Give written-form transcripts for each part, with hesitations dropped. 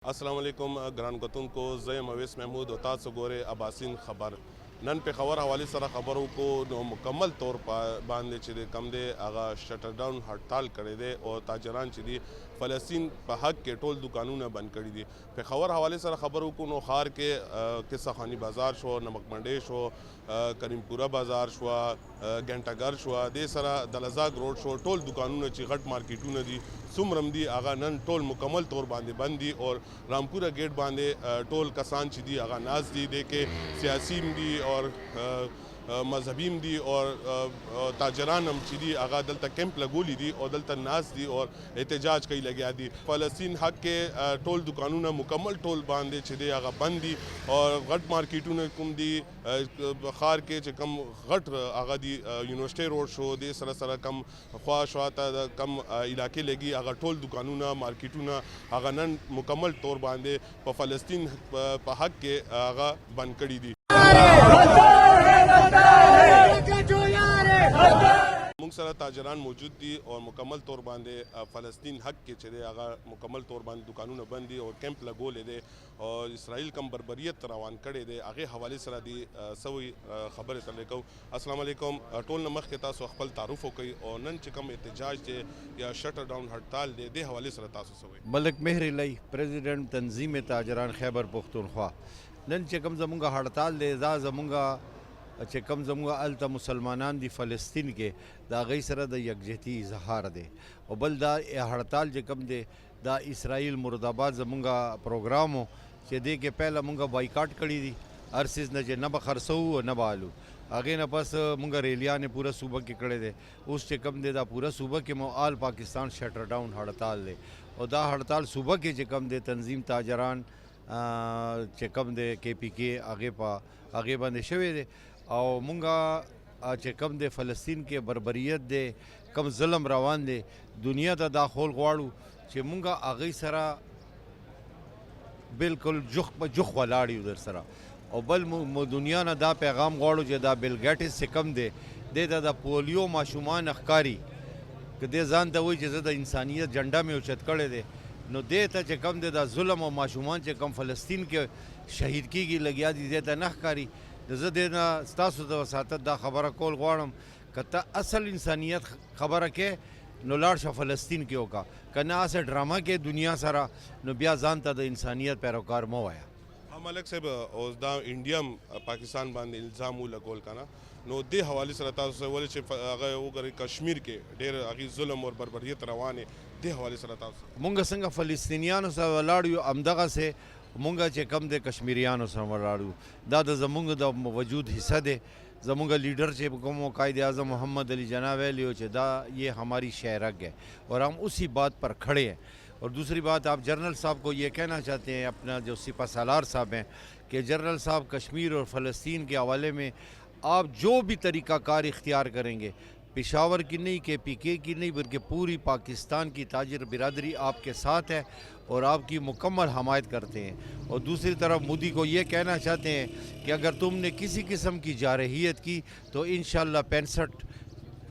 السلام علیکم ګران کتونکو زه یم اویس محمود او تاسو ګورئ اباسین خبر. نن پېښور حوالې سره خبرو کو نو مکمل طور باندې چې د کم دی هغه شټر ډاون هړتال کړی دی او تاجران چې دي فلسطین په حق کې ټول دکانونه بند کړي دي. پېښور حوالې سره خبرو کو نو ښار کې قصه خانی بازار شو، نمک منډۍ شو، کریم پوره بازار شو، ګنټګر شو، دې سره دلزاګ روډ شو، ټول دکانونه چې غټ مارکیټونه دي څومره دي هغه نن ټول مکمل طور باندې بند دي. اور رامپوره گیټ باندې ټول کسان چې دي هغه ناز دي دې کې سیاسي دي اور مذهبیم دي اور تاجران هم چې دي هغه دلته کیمپ لګولی دي او دلته ناز دي اور احتجاج کوي لګیا دي. فلسطین حق کې ټول دکانونه مکمل ټول باندې چې دي هغه بند دي اور غټ مارکیټونه کوم دي ښار کې چې کم غټ هغه دي یونیورسټي روډ شو، دې سره سره کم خوا شاته کم علاقې لګي هغه ټول دکانونه مارکیټونه هغه نن مکمل طور باندې په فلسطین په حق کې هغه بند کړي دي. موږ سره تاجران موجود دي او مکمل طور باندې فلسطین حق کې چې دی هغه مکمل طور باندې دکانونه بند دي او کیمپ لګولې دی او اسرائیل کم بربریت روان کړی دی هغې حوالې سره دي سوی خبرې سره کوو. السلام علیکم. ټول نه مخکې تاسو خپل تعارف وکړئ او نن چې کوم احتجاج دی یا شټر ډاون هړتال دی دې حوالې سره تاسو څه وایي؟ ملک مهر الی پریزیډنټ تنظیم تاجران خیبر پختونخوا. نن چې کوم زمونږ هړتال دی دا زمونږ چې کم زموږ هلته مسلمانان دي فلسطین کې د هغوی سره د یکجهتي اظهار دی او بل دا هړتال چې کم دی دا اسرائیل مرادآباد زمونږ پروګرام و چې دې کې پهله مونږ بایکاټ کړي دي هر څیز نه چې نه به خرڅوو او نه به الو. هغې نه پس مونږ ریلیانې پوره صوبه کې کړی دی. اوس چې کم دی دا پوره صوبه کې مو آل پاکستان شټر ډاون هړتال دی او دا هړتال صوبه کې چې کم دی تنظیم تاجران چې کم دی کې پی کې هغې باندې شوی دی او مونږه چې کم دی فلسطین کې بربریت دی کم ظلم روان دی دنیا ته دا خول غواړو چې مونږه هغوی سره بالکل جخ په جخ ولاړ یو در سره او بل مو دنیا نه دا پیغام غواړو چې دا بیل ګیټس چې کم دی دی ته د پولیو ماشومان ښکاري که دی ځان ته وایي چې زه د انسانیت جنډه مې اوچت کړی دی نو دې ته چې کم دی دا ظلم او ماشومان چې کم فلسطین کې شهید کیږي لګیا دي دې ته نه ښکاري. زه دې نه ستاسو د وساطت دا خبره کول غواړم که ته اصل انسانیت خبره کې نو لاړ شه فلسطین کې وکړه که نه هسې ډرامه کې دنیا سره نو بیا ځان ته د انسانیت پیروکار مه وایه. ملک صاحب اوس دا انډیا هم پاکستان باندې الزام ولګول که نه نو دې حوالې سره تاسو ولې چې هغه وګورئ کشمیر کې ډېر هغې ظلم او بربریت روان دې حوالې سره تاسو مونږ څنګه فلسطینیانو سره ولاړ یو همدغسې مونږ چې کم دی کشمیریانو سره ولاړ یو دا د زمونږ د وجود حصہ دی. زمونږ لیڈر چې کوم قائد اعظم محمد علی جناح ویلی ہو چې دا یہ ہماری شہرگ ہے اور ہم اسی بات پر کھڑے ہیں. اور دوسری بات آپ جنرل صاحب کو یہ کہنا چاہتے ہیں اپنا جو سپہ سالار صاحب ہیں کہ جنرل صاحب کشمیر اور فلسطین کے حوالے میں آپ جو بھی طریقہ کار اختیار کریں گے پشاور کی نہیں کے پی کے کی نہیں بلکہ پوری پاکستان کی تاجر برادری آپ کے ساتھ ہے اور آپ کی مکمل حمایت کرتے ہیں. اور دوسری طرف مودی کو یہ کہنا چاہتے ہیں کہ اگر تم نے کسی قسم کی جارحیت کی تو انشاءاللہ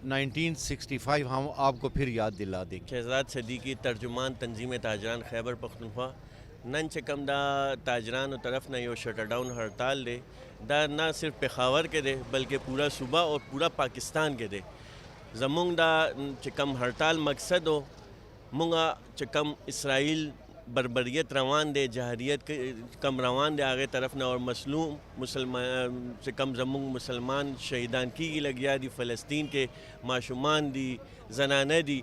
1965 ہم آپ کو پھر یاد دلا دیں گے. شہزاد صدیقی ترجمان تنظیم تاجران خیبر پختونخوا. نن چې کم دا تاجرانو طرف نه یو شټر ډاون هړتال دی دا نه صرف پېښور کې دی بلکې پورا صوبه او پورا پاکستان کې دی. زمونږ دا چې کم هړتال مقصد و مونږه چې کم اسرائیل بربریت روان دی جهریت کم روان دی هغې طرف نه اور مسلوم مسلمان چې کم زمونږ مسلمان شهیدان کیږي لګیا دي فلسطین کې ماشومان دي زنانه دي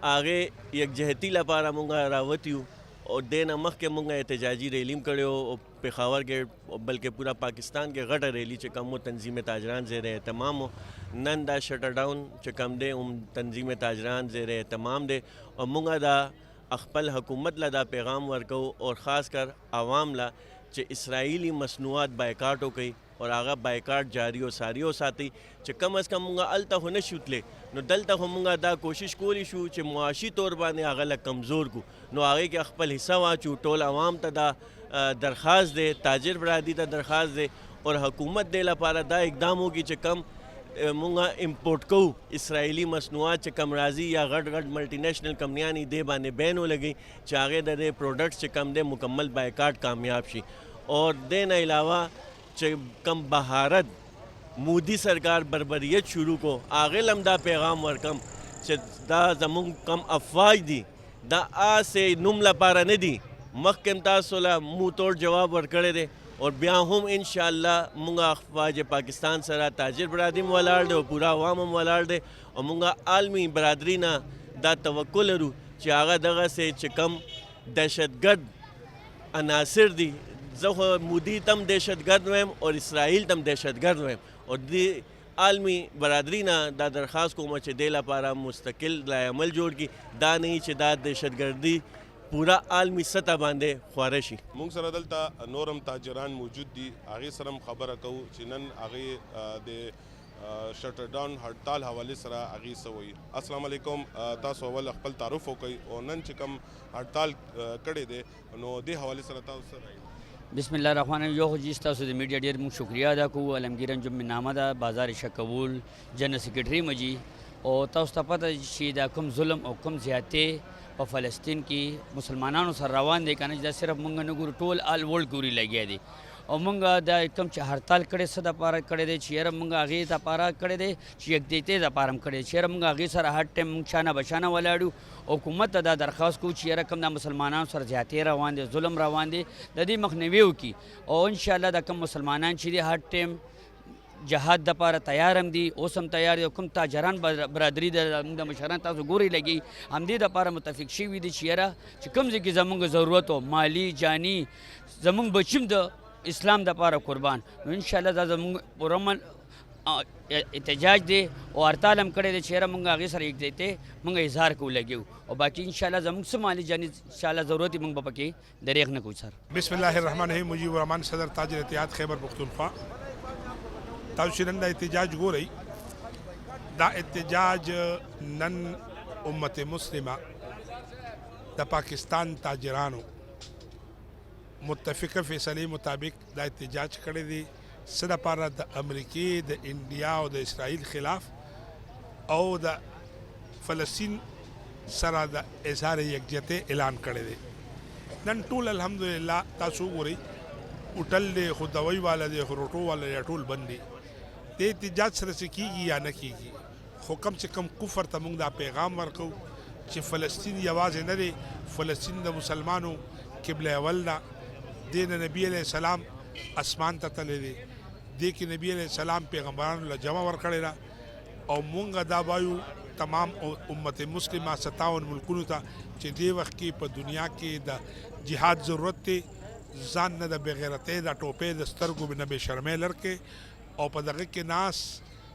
هغې یکجهتي لپاره مونږه راوتي یو او دې نه مخکې مونږ احتجاجي ریلیم کړی او پېښور کې بلکې پورا پاکستان کې غټه ریلی چې کم و تنظیم تاجران زیر اهتمام و. نن دا شټر ډاون چې کم دی هم تنظیم تاجران زیر اهتمام دی او مونږ دا خپل حکومت له دا پیغام ورکو اور خاص کر عوام له چې اسرائیلی مصنوعات بایکاټ وکړي اور هغه بایکاټ جاری او ساری وساتي چې کم از کم مونږ هلته خو نه شو تللی نو دلته خو مونږ دا کوشش کولی شو چې معاشي طور باندې هغه له کمزور کو نو هغې کې خپل حصہ واچو. ټول عوام ته دا درخواست دی تاجر برادری ته درخواست دی اور حکومت دې لپاره دا اقدام وکړي چې کم مونږه امپورټ کوو اسرائیلي مصنوعات چې کم راځي یا غټ غټ ملټي نیشنل کمپنیانې دې باندې بین ولګي چې هغې د دې پروډکټس چې کم دی مکمل بایکاټ کامیاب شي. اور دې نه علاوه چې کم بهارت مودی سرکار بربریت شروع کو هغې لم دا پیغام ورکم چې دا زمونږ کم افواج دي دا آسې نوم لپاره نه دي، مخکې هم تاسو له مو توړ جواب ورکړی دی. اور بیا هم انشاءالله مونږه افواج پاکستان سره تاجر برادري هم ولاړ دی او پوره عوام هم ولاړ دی او مونږه عالمي برادري نه دا توقع لرو چې هغه دغسې چې کم دهشتګرد عناصر دي، زه خو مودي تم دهشتګرد ویم اور اسرائیل تم دهشتګرد ویم اور دې عالمی برادری نه دا درخواست کوم چې دې لپاره مستقل لایعمل جوړ کړي، دا نه چې دا دهشتګردي پورا عالمی سطح باندې خواره شي. موږ سره دلته نورم تاجران موجود دي، هغې سره هم خبره کوو چې نن هغې د شټر ډاون هړتال حوالې سره هغې څه وایي. السلام علیکم، تاسو اول خپل تعارف وکړئ او نن چې کوم هړتال کړی دی نو دې حوالې سره تاسو څه رایې؟ بسم الله الرحمن الرحیم. یو خو جی ستاسو د میډیا ډېر موږ شکریه ادا کوو. علمگیر انجم من نامه ده بازار شکول جنرال سیکرټري مجي او تاسو ته پته چې دا کوم ظلم او کوم زیاتې په فلسطین کې مسلمانانو سره روان دی که نه، دا صرف مونږ نه ګورو ټول آل ورلډ ګوري لګیا دی. او مونږ دا کوم چې هړتال کړی څه دپاره کړی دی چې یاره مونږ هغې دپاره کړی دی چې یکدیتۍ دپاره هم کړی دی چې یاره مونږ هغې سره هر ټایم مونږ شانه بشانه ولاړو. حکومت ته دا درخواست کوو چې یاره کوم دا مسلمانانو سره زیاتې روان دی، ظلم روان دی، د دې مخنیوي وکړي او انشاءالله دا کوم مسلمانان چې دي هر ټایم جهاد دپاره تیار هم دي، اوس هم تیار دي. کوم تاجران برادري د مشران تاسو ګورئ لګي همدې دپاره متفق شوي دي چې یاره چې کوم ځای کې زمونږ ضرورت و مالي جاني زمونږ بچي هم د اسلام دپاره قربان، نو انشاءالله دا زمونږ پرامن احتجاج دی او هړتال هم کړی دی چې یاره مونږ هغې سره یکدیتۍ مونږ اظهار کوو لګیو او باقي انشاءالله زمونږ څه مالي جاني انشاءالله ضرورت یې مونږ به پکې دریغ نه کوو. سر بسم الله الرحمن الرحیم. مجیب الرحمان صدر تاجر اتحاد خیبر پختونخوا. تاسو چې نن دا احتجاج ګورئ، دا احتجاج نن امت مسلمه د پاکستان تاجرانو متفقه فیصلې مطابق دا احتجاج کړی دی څه دپاره د امریکې د انډیا او د اسرائیل خلاف او د فلسطین سره د اظهار یکجهتۍ اعلان کړی دی. نن ټول الحمدلله تاسو وګورئ هوټل دی خو دوی والا دی خو روټو والا دی ټول بند دی. د احتجاج سره څه کیږي یا نه کیږي، خو کم سے کم کفر ته موږ دا پیغام ورکو چې فلسطین یوازې نه دی، فلسطین د مسلمانو قبله اول ده. دې نه نبي علیه السلام اسمان ته تللی دی، دې کې نبي علیه السلام پیغمبرانو له جمع ورکړې ده او موږ دا وایو تمام امت مسلمه 57 ملکونو ته چې دې وخت کې په دنیا کې د جهاد ضرورت دی، ځان نه د بېغیرتۍ د ټوپۍ د سترګو نه بې شرمۍ لرکې او په دغه کې ناس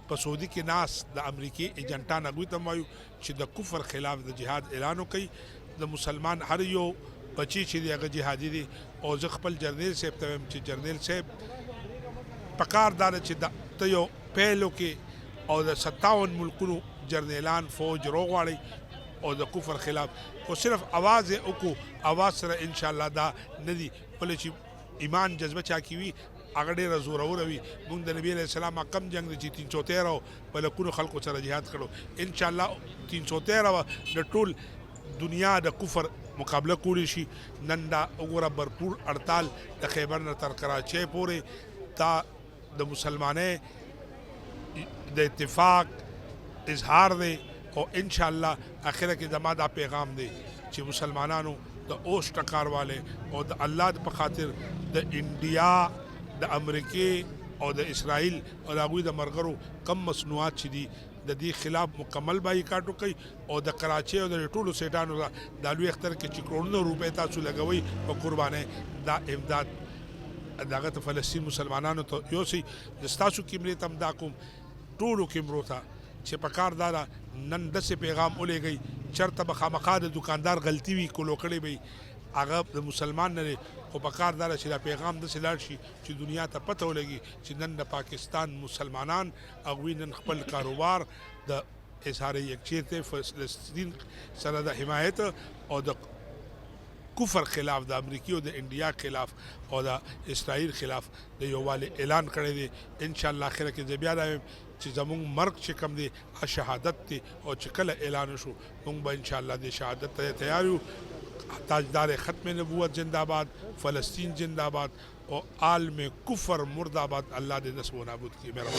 په سعودي کې ناس د امریکې ایجنټان هغوی ته وایو چې د کفر خلاف د جهاد اعلان وکړي. د مسلمان هر یو بچی چې دی هغه جهادي دی او زه خپل جرنیل صاحب ته وایم چې جرنیل صاحب پکار دا ده چې ته یو پیل وکړې او د 57 ملکونو جرنیلان فوج راوغواړئ او د کفر خلاف خو صرف اواز یې وکړو، اواز سره انشاءالله دا نه دي بلې چې ایمان جذبه چا کې وي هغه ډېره زوروره وي. موږ د نبي علیه السلام کم جنګ دی چې 313 په لکونو خلکو سره جهاد کړو، انشاءالله 313 د ټول دنیا د کفر مقابله کولی شي. نن دا وګوره برپور هړتال د خیبر نه تر کراچۍ پورې دا د مسلمانۍ د اتفاق اظهار دی او انشاءالله اخره کې زما دا پیغام دی چې مسلمانانو د اوس ټکار والے او د الله په خاطر د انډیا د امریکې او د اسرائیل او د هغوی د مرغرو کم مصنوعات چې دي د دې خلاف مکمل بایکاټ وکړئ او د کراچۍ او د ټولو سیټانو د لوی اختر کې چې کروڑونه روپۍ تاسو لګوئ په قربانۍ دا امداد دغه ته فلسطین مسلمانانو ته یوسئ. د ستاسو کیمرې ته هم دا کوم ټولو کیمرو ته چې په کار دا ده نن داسې پیغام ولېږئ چېرته به خامخا د دوکاندار غلطي وي کلو کړې به هغه د مسلمان نه دی، خو په کار دا ده چې دا پیغام داسې لاړ شي چې دنیا ته پته ولګي چې نن د پاکستان مسلمانان هغوی نن خپل کاروبار د اظهار یکجهتۍ فلسطین سره د حمایت او د کفر خلاف د امریکې او د انډیا خلاف او د اسرائیل خلاف د یووالي اعلان کړی دی. انشاءالله اخره کې زه بیا رایم چې زمونږ مرګ چې کوم دی شهادت دی او چې کله اعلان شو مونږ به انشاءالله د شهادت ته تیار یو. تاجدار ختم نبوت زندہ باد، فلسطین زندہ باد اور عالم کفر مردہ باد. اللہ دے دست و نابود کی. میرا